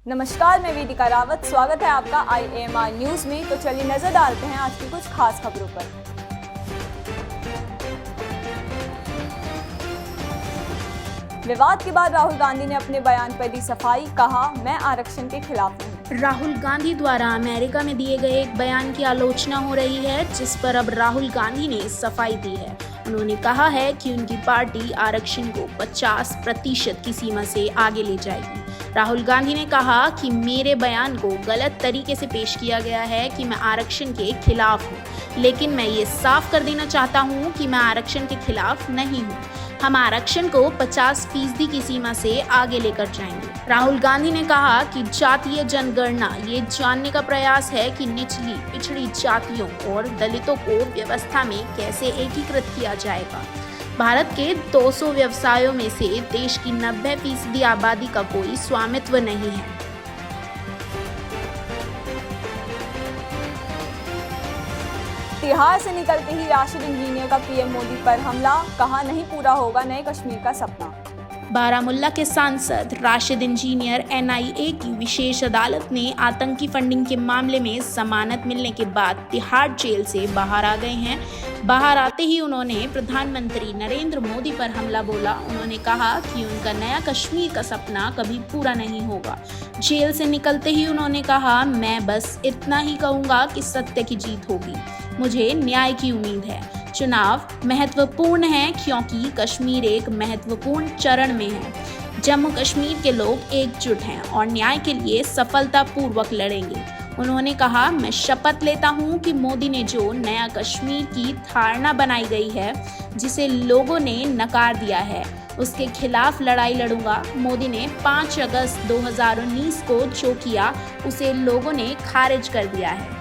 नमस्कार, मैं वेदिका रावत। स्वागत है आपका IAMR न्यूज में। तो चलिए नजर डालते हैं आज की कुछ खास खबरों पर। विवाद के बाद राहुल गांधी ने अपने बयान पर दी सफाई, कहा मैं आरक्षण के खिलाफ नहीं। राहुल गांधी द्वारा अमेरिका में दिए गए एक बयान की आलोचना हो रही है, जिस पर अब राहुल गांधी ने सफाई दी है। उन्होंने कहा है कि उनकी पार्टी आरक्षण को 50% की सीमा से आगे ले जाएगी। राहुल गांधी ने कहा कि मेरे बयान को गलत तरीके से पेश किया गया है कि मैं आरक्षण के खिलाफ हूँ, लेकिन मैं ये साफ कर देना चाहता हूँ कि मैं आरक्षण के खिलाफ नहीं हूँ। हम आरक्षण को 50% की सीमा से आगे लेकर जाएंगे। राहुल गांधी ने कहा कि जातीय जनगणना ये जानने का प्रयास है कि निचली पिछड़ी जातियों और दलितों को व्यवस्था में कैसे एकीकृत किया जाएगा। भारत के 200 व्यवसायों में से देश की 90% आबादी का कोई स्वामित्व नहीं है। तिहाड़ से निकलते ही राशिद इंजीनियर का PM मोदी पर हमला, कहा नहीं पूरा होगा नए कश्मीर का सपना। बारामुल्ला के सांसद राशिद इंजीनियर NIA की विशेष अदालत ने आतंकी फंडिंग के मामले में जमानत मिलने के बाद तिहाड़ जेल से बाहर आ गए हैं। बाहर आते ही उन्होंने प्रधानमंत्री नरेंद्र मोदी पर हमला बोला। उन्होंने कहा कि उनका नया कश्मीर का सपना कभी पूरा नहीं होगा। जेल से निकलते ही उन्होंने कहा, मैं बस इतना ही कहूँगा कि सत्य की जीत होगी। मुझे न्याय की उम्मीद है। चुनाव महत्वपूर्ण है क्योंकि कश्मीर एक महत्वपूर्ण चरण में है। जम्मू कश्मीर के लोग एकजुट हैं और न्याय के लिए सफलतापूर्वक लड़ेंगे। उन्होंने कहा, मैं शपथ लेता हूं कि मोदी ने जो नया कश्मीर की धारणा बनाई गई है, जिसे लोगों ने नकार दिया है, उसके खिलाफ लड़ाई लड़ूंगा। मोदी ने 5 अगस्त 2019 को जो किया, उसे लोगों ने खारिज कर दिया है।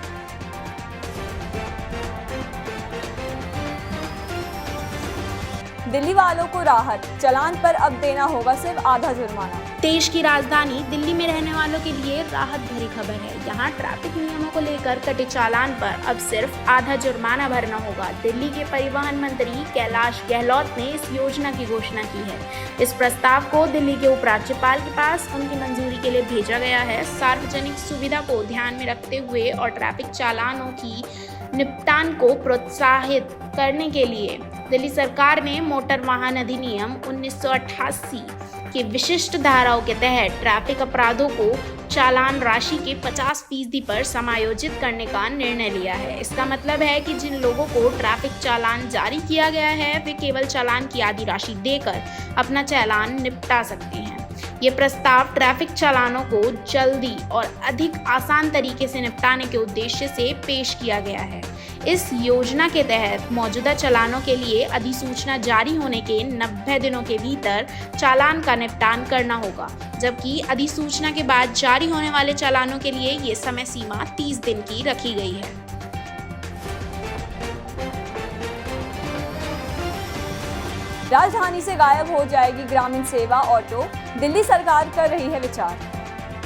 दिल्ली वालों को राहत, चालान पर अब देना होगा सिर्फ आधा जुर्माना। देश की राजधानी दिल्ली में रहने वालों के लिए राहत भरी खबर है। यहाँ ट्रैफिक नियमों को लेकर कटे चालान पर अब सिर्फ आधा जुर्माना भरना होगा। दिल्ली के परिवहन मंत्री कैलाश गहलोत ने इस योजना की घोषणा की है। इस प्रस्ताव को दिल्ली के उपराज्यपाल के पास उनकी मंजूरी के लिए भेजा गया है। सार्वजनिक सुविधा को ध्यान में रखते हुए और ट्रैफिक चालानों की निपटान को प्रोत्साहित करने के लिए दिल्ली सरकार ने मोटर वाहन अधिनियम 1988 के विशिष्ट धाराओं के तहत ट्रैफिक अपराधों को चालान राशि के 50% पर समायोजित करने का निर्णय लिया है। इसका मतलब है कि जिन लोगों को ट्रैफिक चालान जारी किया गया है, वे केवल चालान की आधी राशि देकर अपना चालान निपटा सकते हैं। ये प्रस्ताव ट्रैफिक चालानों को जल्दी और अधिक आसान तरीके से निपटाने के उद्देश्य से पेश किया गया है। इस योजना के तहत मौजूदा चालानों के लिए अधिसूचना जारी होने के 90 दिनों के भीतर चालान का निपटान करना होगा, जबकि अधिसूचना के बाद जारी होने वाले चालानों के लिए ये समय सीमा 30 दिन की रखी गई है। राजधानी से गायब हो जाएगी ग्रामीण सेवा ऑटो, दिल्ली सरकार कर रही है विचार।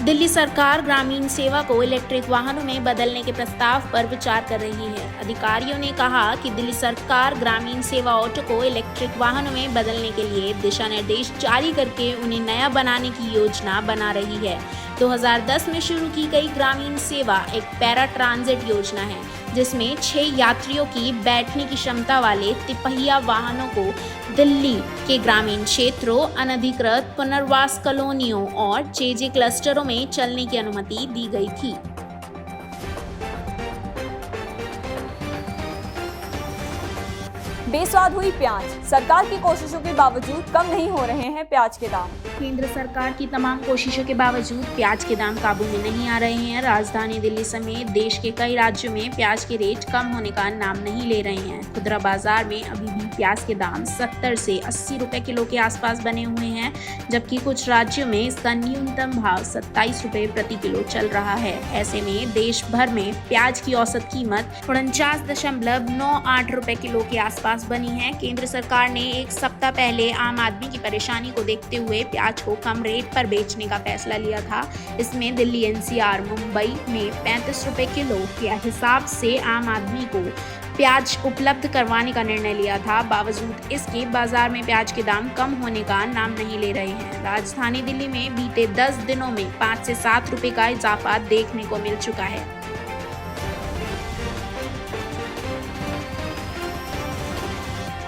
दिल्ली सरकार ग्रामीण सेवा को इलेक्ट्रिक वाहनों में बदलने के प्रस्ताव पर विचार कर रही है। अधिकारियों ने कहा कि दिल्ली सरकार ग्रामीण सेवा ऑटो को इलेक्ट्रिक वाहनों में बदलने के लिए दिशा निर्देश जारी करके उन्हें नया बनाने की योजना बना रही है। 2010 में शुरू की गई ग्रामीण सेवा एक पैरा ट्रांजिट योजना है, जिसमें 6 यात्रियों की बैठने की क्षमता वाले तिपहिया वाहनों को दिल्ली के ग्रामीण क्षेत्रों, अनधिकृत पुनर्वास कॉलोनियों और JJ क्लस्टरों में चलने की अनुमति दी गई थी। बेस्वाद हुई प्याज, सरकार की कोशिशों के बावजूद कम नहीं हो रहे हैं प्याज के दाम। केंद्र सरकार की तमाम कोशिशों के बावजूद प्याज के दाम काबू में नहीं आ रहे हैं। राजधानी दिल्ली समेत देश के कई राज्यों में प्याज के रेट कम होने का नाम नहीं ले रहे हैं। खुदरा बाजार में अभी भी प्याज के दाम 70 से 80 रुपए किलो के आसपास बने हुए हैं, जबकि कुछ राज्यों में इसका न्यूनतम भाव 27 रुपए प्रति किलो चल रहा है। ऐसे में देश भर में प्याज की औसत कीमत 49.98 रुपए किलो के आसपास खास बनी है। केंद्र सरकार ने एक सप्ताह पहले आम आदमी की परेशानी को देखते हुए प्याज को कम रेट पर बेचने का फैसला लिया था। इसमें दिल्ली, एनसीआर, मुंबई में 35 रुपए किलो के हिसाब से आम आदमी को प्याज उपलब्ध करवाने का निर्णय लिया था। बावजूद इसके बाजार में प्याज के दाम कम होने का नाम नहीं ले रहे हैं। राजधानी दिल्ली में बीते 10 दिनों में 5 से 7 रुपए का इजाफा देखने को मिल चुका है।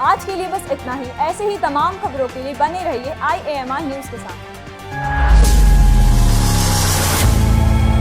आज के लिए बस इतना ही। ऐसे ही तमाम खबरों के लिए बने रहिए IAMR न्यूज़ के साथ।